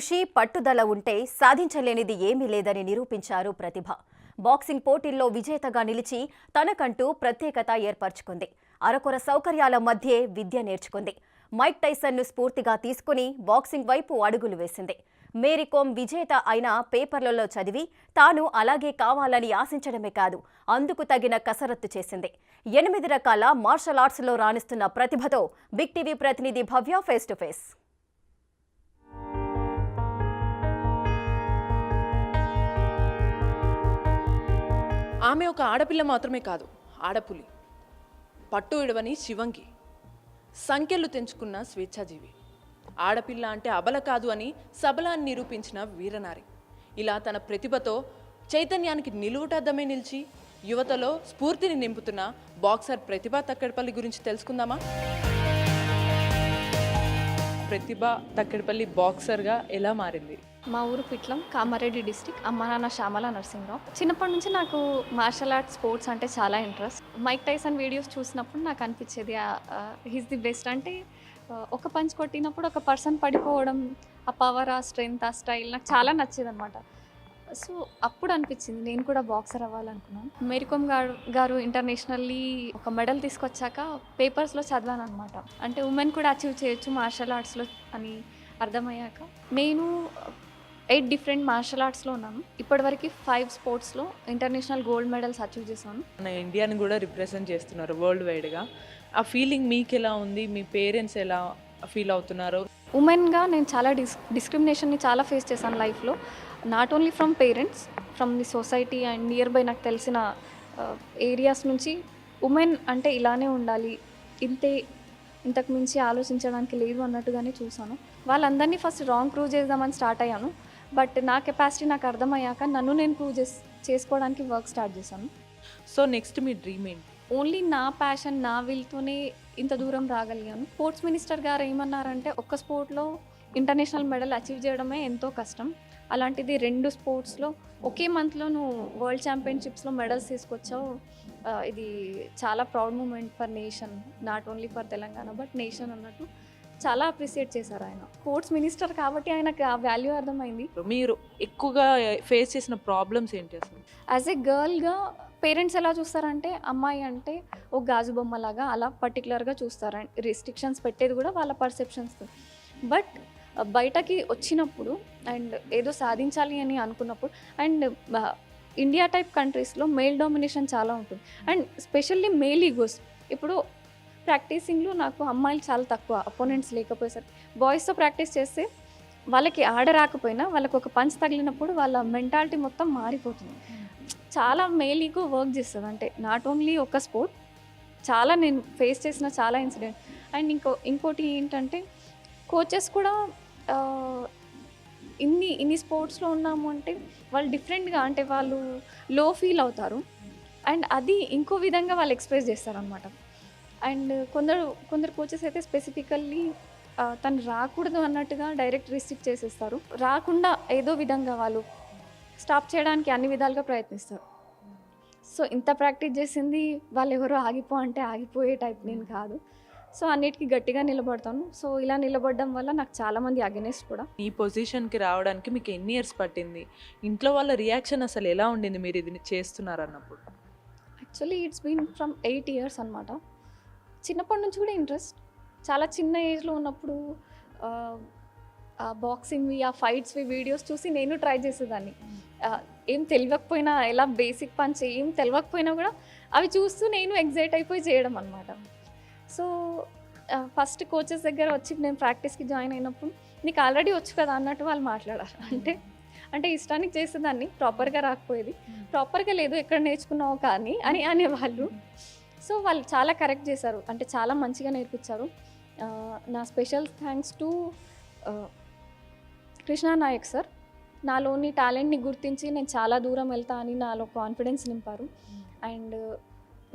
కృషి పట్టుదల ఉంటే సాధించలేనిది ఏమీ లేదని నిరూపించారు ప్రతిభ. బాక్సింగ్ పోటీల్లో విజేతగా నిలిచి తనకంటూ ప్రత్యేకత ఏర్పరచుకుంది. అరకొర సౌకర్యాల మధ్యే విద్య నేర్చుకుంది. మైక్ టైసన్ను స్ఫూర్తిగా తీసుకుని బాక్సింగ్ వైపు అడుగులు వేసింది. మేరీకోమ్ విజేత అయిన పేపర్లలో చదివి తాను అలాగే కావాలని ఆశించడమే కాదు, అందుకు తగిన కసరత్తు చేసింది. 8 రకాల మార్షల్ ఆర్ట్స్లో రాణిస్తున్న ప్రతిభతో బిగ్ టీవీ ప్రతినిధి భవ్య ఫేస్ టు ఫేస్. ఆమె ఒక ఆడపిల్ల మాత్రమే కాదు, ఆడపులి. పట్టు విడవని శివంగి, సంఖ్యలు తెంచుకున్న స్వేచ్ఛాజీవి. ఆడపిల్ల అంటే అబల కాదు అని సబలాన్ని నిరూపించిన వీరనారి. ఇలా తన ప్రతిభతో చైతన్యానికి నిలువుటద్దమే నిలిచి యువతలో స్ఫూర్తిని నింపుతున్న బాక్సర్ ప్రతిభ తక్కడపల్లి గురించి తెలుసుకుందామా? ప్రతిభ తక్కడపల్లి బాక్సర్గా ఎలా మారింది? మా ఊరు పిట్లం, కామారెడ్డి డిస్టిక్. అమ్మ నాన్న శ్యామల నరసింహరావు. చిన్నప్పటి నుంచి నాకు మార్షల్ ఆర్ట్స్, స్పోర్ట్స్ అంటే చాలా ఇంట్రెస్ట్. మైక్ టైసన్ వీడియోస్ చూసినప్పుడు నాకు అనిపించేది హీస్ ది బెస్ట్. అంటే ఒక పంచ్ కొట్టినప్పుడు ఒక పర్సన్ పడిపోవడం, ఆ పవర్, ఆ స్ట్రెంగ్త్, ఆ స్టైల్ నాకు చాలా నచ్చేది అనమాట. సో అప్పుడు అనిపించింది నేను కూడా బాక్సర్ అవ్వాలనుకున్నాను. మేరీకోమ్ గారు ఇంటర్నేషనల్లీ ఒక మెడల్ తీసుకొచ్చాక పేపర్స్లో చదివాను అనమాట. అంటే ఉమెన్ కూడా అచీవ్ చేయొచ్చు మార్షల్ ఆర్ట్స్లో అని అర్థమయ్యాక నేను 8 డిఫరెంట్ మార్షల్ ఆర్ట్స్లో ఉన్నాను. ఇప్పటివరకు 5 స్పోర్ట్స్లో ఇంటర్నేషనల్ గోల్డ్ మెడల్స్ అచీవ్ చేశాను. మన ఇండియాని కూడా రిప్రజెంట్ చేస్తున్నారు వరల్డ్ వైడ్గా. ఆ ఫీలింగ్ మీకు ఎలా ఉంది? మీ పేరెంట్స్ ఎలా ఫీల్ అవుతున్నారు? ఉమెన్గా నేను చాలా డిస్క్రిమినేషన్ని చాలా ఫేస్ చేశాను లైఫ్లో. Not only from parents, from the society and near by నాకు తెలిసిన ఏరియాస్ నుంచి ఉమెన్ అంటే ఇలానే ఉండాలి, ఇంతకు మించి ఆలోచించడానికి లేదు అన్నట్టుగానే చూశాను. వాళ్ళందరినీ ఫస్ట్ రాంగ్ ప్రూవ్ చేద్దామని స్టార్ట్ అయ్యాను. బట్ నా కెపాసిటీ నాకు అర్థమయ్యాక నన్ను నేను ప్రూవ్ చేసుకోవడానికి వర్క్ స్టార్ట్ చేశాను. సో నెక్స్ట్ మీ డ్రీమ్ ఏంటి? ఓన్లీ నా ప్యాషన్, నా విల్తోనే ఇంత దూరం రాగలిగాను. స్పోర్ట్స్ మినిస్టర్ గారు ఏమన్నారంటే ఒక్క స్పోర్ట్లో ఇంటర్నేషనల్ మెడల్ అచీవ్ చేయడమే ఎంతో కష్టం, అలాంటిది 2 స్పోర్ట్స్లో ఒకే మంత్లో నువ్వు వరల్డ్ ఛాంపియన్షిప్స్లో మెడల్స్ తీసుకొచ్చావు. ఇది చాలా proud moment for nation, not only for Telangana but nation అన్నట్టు చాలా అప్రిషియేట్ చేశారు ఆయన. స్పోర్ట్స్ మినిస్టర్ కాబట్టి ఆయనకు ఆ వాల్యూ అర్థమైంది. మీరు ఎక్కువగా ఫేస్ చేసిన ప్రాబ్లమ్స్ ఏంటి అసలు? యాజ్ ఏ గర్ల్గా పేరెంట్స్ ఎలా చూస్తారంటే అమ్మాయి అంటే ఒక గాజు బొమ్మలాగా అలా పర్టికులర్గా చూస్తారు. రిస్ట్రిక్షన్స్ పెట్టేది కూడా వాళ్ళ పర్సెప్షన్స్. బట్ బయటకి వచ్చినప్పుడు అండ్ ఏదో సాధించాలి అని అనుకున్నప్పుడు అండ్ ఇండియా టైప్ కంట్రీస్లో మేల్ డామినేషన్ చాలా ఉంటుంది అండ్ స్పెషల్లీ మేల్ ఈగోస్. ఇప్పుడు ప్రాక్టీసింగ్లో నాకు అమ్మాయిలు చాలా తక్కువ, అపోనెంట్స్ లేకపోయేసరికి బాయ్స్తో ప్రాక్టీస్ చేస్తే వాళ్ళకి ఆడ రాకపోయినా వాళ్ళకి ఒక పంచ్ తగిలినప్పుడు వాళ్ళ మెంటాలిటీ మొత్తం మారిపోతుంది. చాలా మేల్ ఈగో వర్క్ చేస్తుంది. అంటే నాట్ ఓన్లీ ఒక స్పోర్ట్, చాలా నేను ఫేస్ చేసిన చాలా ఇన్సిడెంట్. అండ్ ఇంకోటి ఏంటంటే కోచెస్ కూడా ఇన్ని స్పోర్ట్స్లో ఉన్నాము అంటే వాళ్ళు డిఫరెంట్గా, అంటే వాళ్ళు లో ఫీల్ అవుతారు అండ్ అది ఇంకో విధంగా వాళ్ళు ఎక్స్ప్రెస్ చేస్తారనమాట. అండ్ కొందరు కోచెస్ అయితే స్పెసిఫికల్లీ తను రాకూడదు అన్నట్టుగా డైరెక్ట్ రిస్ట్రిక్ట్ చేసేస్తారు. రాకుండా ఏదో విధంగా వాళ్ళు స్టాప్ చేయడానికి అన్ని విధాలుగా ప్రయత్నిస్తారు. సో ఇంత ప్రాక్టీస్ చేసింది వాళ్ళు ఎవరో ఆగిపో అంటే ఆగిపోయే టైప్ నేను కాదు. సో అన్నిటికీ గట్టిగా నిలబడతాను. సో ఇలా నిలబడడం వల్ల నాకు చాలామంది అగెనెస్ట్ కూడా. ఈ పొజిషన్కి రావడానికి మీకు ఎన్ని ఇయర్స్ పట్టింది? ఇంట్లో వాళ్ళ రియాక్షన్ అసలు ఎలా ఉండింది మీరు ఇది చేస్తున్నారు అన్నప్పుడు? Actually it's been from 8 years అనమాట. చిన్నప్పటి నుంచి కూడా ఇంట్రెస్ట్. చాలా చిన్న ఏజ్లో ఉన్నప్పుడు బాక్సింగ్వి, ఆ ఫైట్స్వి వీడియోస్ చూసి నేను ట్రై చేసేదాన్ని. ఏం తెలియకపోయినా, ఎలా బేసిక్ పంచ్ ఏం తెలియకపోయినా కూడా అవి చూస్తూ నేను ఎగ్జైట్ అయిపోయి చేయడం అనమాట. సో ఫస్ట్ కోచెస్ దగ్గర వచ్చి నేను ప్రాక్టీస్కి జాయిన్ అయినప్పుడు నీకు ఆల్రెడీ వచ్చు కదా అన్నట్టు వాళ్ళు మాట్లాడారు. అంటే ఇష్టానికి చేసేదాన్ని, ప్రాపర్గా రాకపోయేది. ప్రాపర్గా లేదు ఎక్కడ నేర్చుకున్నావు కానీ అని అనేవాళ్ళు. సో వాళ్ళు చాలా కరెక్ట్ చేశారు, అంటే చాలా మంచిగా నేర్పించారు. నా special thanks to Krishna Nayak sir. నాలోని టాలెంట్ని గుర్తించి నేను చాలా దూరం వెళ్తా అని నాలో కాన్ఫిడెన్స్ నింపారు. అండ్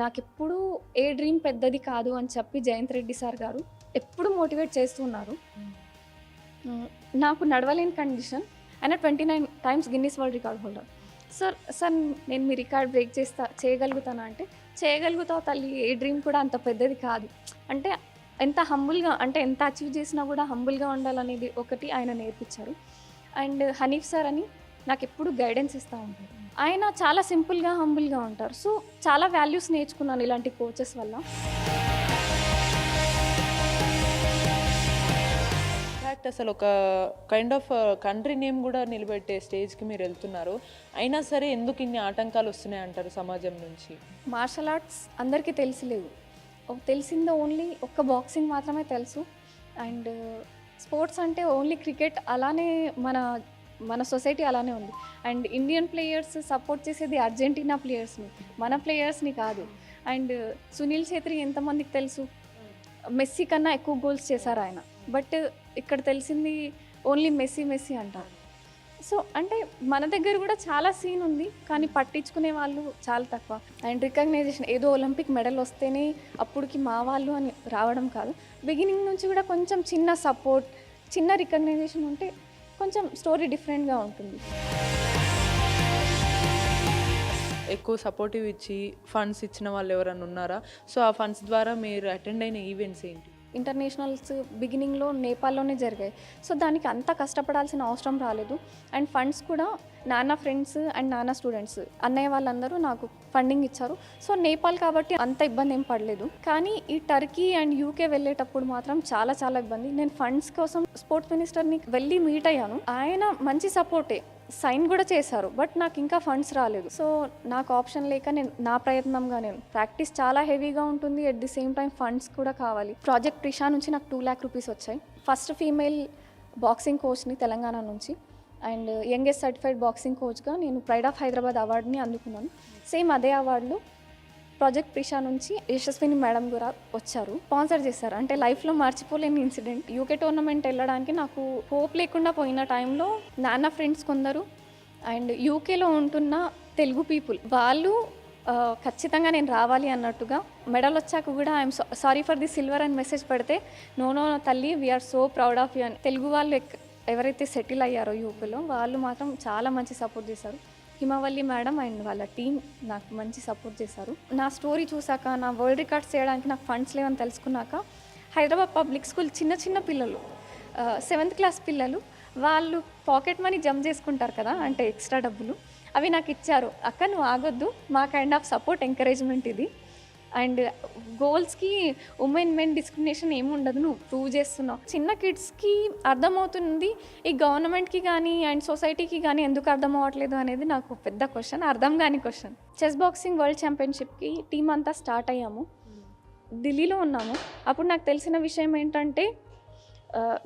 నాకు ఎప్పుడు ఏ డ్రీమ్ పెద్దది కాదు అని చెప్పి జయంత్ రెడ్డి సార్ గారు ఎప్పుడు మోటివేట్ చేస్తున్నారు. నాకు నడవలేని కండిషన్, ఆయన 29 times Guinness world record holder. Sir నేను మీ రికార్డ్ బ్రేక్ చేయగలుగుతానా అంటే చేయగలుగుతావు తల్లి, ఏ డ్రీమ్ కూడా అంత పెద్దది కాదు. అంటే ఎంత హంబుల్గా, అంటే ఎంత అచీవ్ చేసినా కూడా హంబుల్గా ఉండాలనేది ఒకటి ఆయన నేర్పించారు. అండ్ హనీఫ్ సార్ అని నాకు ఎప్పుడు గైడెన్స్ ఇస్తూ ఉంటారు. ఆయన చాలా సింపుల్గా హంబుల్గా ఉంటారు. సో చాలా వాల్యూస్ నేర్చుకున్నాను ఇలాంటి కోచెస్ వల్ల. ఇన్ఫ్యాక్ట్ అసలు ఒక కైండ్ ఆఫ్ కంట్రీ నేమ్ కూడా నిలబెట్టే స్టేజ్కి మీరు వెళ్తున్నారు. అయినా సరే ఎందుకు ఇన్ని ఆటంకాలు వస్తున్నాయి అంటారు సమాజం నుంచి? మార్షల్ ఆర్ట్స్ అందరికీ తెలియలేదు. తెలిసిందో ఓన్లీ ఒక్క బాక్సింగ్ మాత్రమే తెలుసు. అండ్ స్పోర్ట్స్ అంటే ఓన్లీ క్రికెట్, అలానే మన సొసైటీ అలానే ఉంది. అండ్ ఇండియన్ ప్లేయర్స్ సపోర్ట్ చేసేది అర్జెంటీనా ప్లేయర్స్ని, మన ప్లేయర్స్ని కాదు. అండ్ సునీల్ ఛేత్రి ఎంతమందికి తెలుసు? మెస్సీ కన్నా ఎక్కువ గోల్స్ చేశారు ఆయన. బట్ ఇక్కడ తెలిసింది ఓన్లీ మెస్సీ అంటారు. సో అంటే మన దగ్గర కూడా చాలా సీన్ ఉంది, కానీ పట్టించుకునే వాళ్ళు చాలా తక్కువ. అండ్ రికగ్నైజేషన్ ఏదో ఒలింపిక్ మెడల్ వస్తేనే అప్పటికి మా వాళ్ళు అని రావడం కాదు. బిగినింగ్ నుంచి కూడా కొంచెం చిన్న సపోర్ట్, చిన్న రికగ్నైజేషన్ ఉంటే కొంచెం స్టోరీ డిఫరెంట్గా ఉంటుంది. ఎక్కువ సపోర్టివ్ ఇచ్చి ఫండ్స్ ఇచ్చిన వాళ్ళు ఎవరైనా ఉన్నారా? సో ఆ ఫండ్స్ ద్వారా మీరు అటెండ్ అయిన ఈవెంట్స్ ఏంటి? ఇంటర్నేషనల్స్ బిగినింగ్లో నేపాల్లోనే జరిగాయి. సో దానికి అంత కష్టపడాల్సిన అవసరం రాలేదు. అండ్ ఫండ్స్ కూడా నాన్న ఫ్రెండ్స్ అండ్ నాన్న స్టూడెంట్స్, అన్నయ్య వాళ్ళందరూ నాకు ఫండింగ్ ఇచ్చారు. సో నేపాల్ కాబట్టి అంత ఇబ్బంది ఏం పడలేదు. కానీ ఈ టర్కీ అండ్ యూకే వెళ్ళేటప్పుడు మాత్రం చాలా ఇబ్బంది. నేను ఫండ్స్ కోసం స్పోర్ట్స్ మినిస్టర్ని వెళ్ళి మీట్ అయ్యాను. ఆయన మంచి సపోర్టే, సైన్ కూడా చేశారు. బట్ నాకు ఇంకా ఫండ్స్ రాలేదు. సో నాకు ఆప్షన్ లేక నేను నా ప్రయత్నంగా నేను ప్రాక్టీస్ చాలా హెవీగా ఉంటుంది. At the same time funds కూడా కావాలి. ప్రాజెక్ట్ ప్రిషా నుంచి నాకు 2 lakh rupees వచ్చాయి. ఫస్ట్ ఫీమేల్ బాక్సింగ్ కోచ్ని తెలంగాణ నుంచి. అండ్ యంగెస్ట్ సర్టిఫైడ్ బాక్సింగ్ కోచ్గా నేను ప్రైడ్ ఆఫ్ హైదరాబాద్ అవార్డుని అందుకున్నాను. సేమ్ అదే అవార్డులు ప్రాజెక్ట్ ప్రిషా నుంచి యశస్విని మేడం కూడా వచ్చారు, స్పాన్సర్ చేశారు. అంటే లైఫ్లో మర్చిపోలేని ఇన్సిడెంట్. యూకే టోర్నమెంట్ వెళ్ళడానికి నాకు హోప్ లేకుండా పోయిన టైంలో నాన్న ఫ్రెండ్స్ కొందరు అండ్ యూకేలో ఉంటున్న తెలుగు పీపుల్ వాళ్ళు ఖచ్చితంగా నేను రావాలి అన్నట్టుగా, మెడల్ వచ్చాక కూడా I'm sorry for the silver అని మెసేజ్ పెడితే నో తల్లి we are so proud of you అని తెలుగు వాళ్ళు ఎవరైతే సెటిల్ అయ్యారో యూకేలో వాళ్ళు మాత్రం చాలా మంచి సపోర్ట్ చేశారు. హిమవల్లి మేడం అండ్ వాళ్ళ టీం నాకు మంచి సపోర్ట్ చేశారు. నా స్టోరీ చూసాక, నా వరల్డ్ రికార్డ్స్ చేయడానికి నాకు ఫండ్స్ లేవని తెలుసుకున్నాక హైదరాబాద్ పబ్లిక్ స్కూల్ చిన్న పిల్లలు 7th క్లాస్ పిల్లలు వాళ్ళు పాకెట్ మనీ జమ చేసుకుంటారు కదా, అంటే ఎక్స్ట్రా డబ్బులు, అవి నాకు ఇచ్చారు. అక్క నువ్వు ఆగొద్దు, మా కైండ్ ఆఫ్ సపోర్ట్ ఎంకరేజ్మెంట్ ఇది. అండ్ గోల్స్కి ఉమెన్ మెన్ డిస్క్రిమినేషన్ ఏమి ఉండదు, నువ్వు ప్రూవ్ చేస్తున్నావు. చిన్న కిడ్స్కి అర్థమవుతుంది, ఈ గవర్నమెంట్కి కానీ అండ్ సొసైటీకి కానీ ఎందుకు అర్థం అవ్వట్లేదు అనేది నాకు పెద్ద క్వశ్చన్, అర్థం కాని క్వశ్చన్. చెస్ బాక్సింగ్ వరల్డ్ ఛాంపియన్షిప్కి టీం అంతా స్టార్ట్ అయ్యాము, ఢిల్లీలో ఉన్నాము. అప్పుడు నాకు తెలిసిన విషయం ఏంటంటే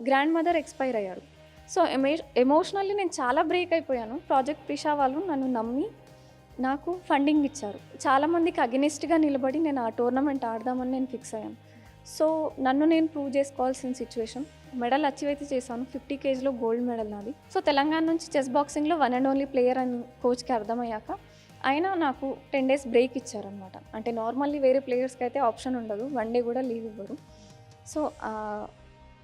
గ్రాండ్ మదర్ ఎక్స్పైర్ అయ్యారు. సో ఎమోషనల్లీ నేను చాలా బ్రేక్ అయిపోయాను. ప్రాజెక్ట్ ప్రిషా వాళ్ళు నన్ను నమ్మి నాకు ఫండింగ్ ఇచ్చారు. చాలామందికి అగెనిస్ట్గా నిలబడి నేను ఆ టోర్నమెంట్ ఆడదామని నేను ఫిక్స్ అయ్యాను. సో నన్ను నేను ప్రూవ్ చేసుకోవాల్సిన సిచ్యువేషన్. మెడల్ అచీవ్ అయితే చేశాను. 50 kgలో గోల్డ్ మెడల్ నాది. సో తెలంగాణ నుంచి చెస్ బాక్సింగ్లో 1 and only ప్లేయర్ అని కోచ్కి అర్థమయ్యాక ఆయన నాకు 10 days బ్రేక్ ఇచ్చారనమాట. అంటే నార్మల్లీ వేరే ప్లేయర్స్కి అయితే ఆప్షన్ ఉండదు, 1 day కూడా లీవ్ ఇవ్వరు. సో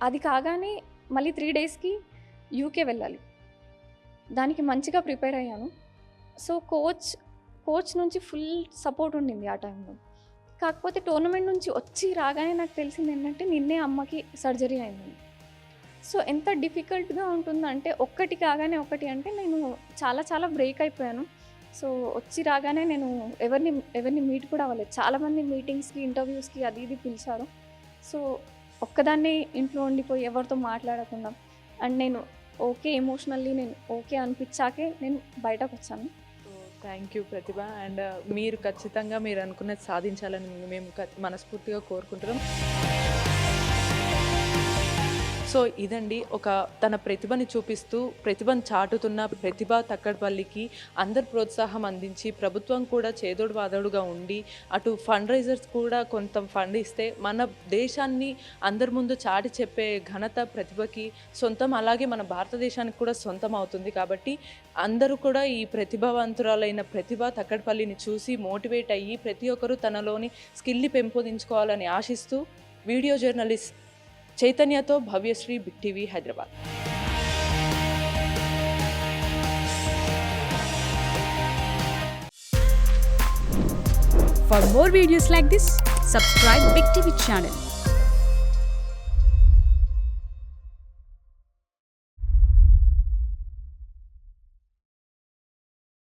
అది కాగానే మళ్ళీ 3 daysకి యూకే వెళ్ళాలి. దానికి మంచిగా ప్రిపేర్ అయ్యాను. సో కోచ్ నుంచి ఫుల్ సపోర్ట్ ఉండింది ఆ టైంలో. కాకపోతే టోర్నమెంట్ నుంచి వచ్చి రాగానే నాకు తెలిసింది ఏంటంటే నిన్నే అమ్మకి సర్జరీ అయింది. సో ఎంత డిఫికల్ట్గా ఉంటుందంటే ఒక్కటి కాగానే ఒకటి, అంటే నేను చాలా బ్రేక్ అయిపోయాను. సో వచ్చి రాగానే నేను ఎవరిని మీట్ కూడా అవ్వలేదు. చాలామంది మీటింగ్స్కి ఇంటర్వ్యూస్కి అది ఇది పిలిచారు. సో ఒక్కదాన్నే ఇంట్లో ఉండిపోయి ఎవరితో మాట్లాడకుండా, అండ్ నేను ఓకే ఎమోషనల్లీ నేను ఓకే అనిపించాకే నేను బయటకు వచ్చాను. Thank you Pratibha. అండ్ మీరు ఖచ్చితంగా మీరు అనుకున్నది సాధించాలని మేము మనస్ఫూర్తిగా కోరుకుంటున్నాం. సో ఇదండి తన ప్రతిభని చూపిస్తూ ప్రతిభను చాటుతున్న ప్రతిభ తక్కడపల్లికి అందరు ప్రోత్సాహం అందించి ప్రభుత్వం కూడా చేదోడు వాదోడుగా ఉండి అటు ఫండ్ రైజర్స్ కూడా కొంత ఫండ్ ఇస్తే మన దేశాన్ని అందరి ముందు చాటి చెప్పే ఘనత ప్రతిభకి సొంతం, అలాగే మన భారతదేశానికి కూడా సొంతం అవుతుంది. కాబట్టి అందరూ కూడా ఈ ప్రతిభావంతురాలైన ప్రతిభ తక్కడపల్లిని చూసి మోటివేట్ అయ్యి ప్రతి ఒక్కరూ తనలోని స్కిల్ని పెంపొందించుకోవాలని ఆశిస్తూ వీడియో జర్నలిస్ట్ చైతన్యతో Bhavyasri, big TV, Hyderabad. For more videos like this, subscribe Big TV channel.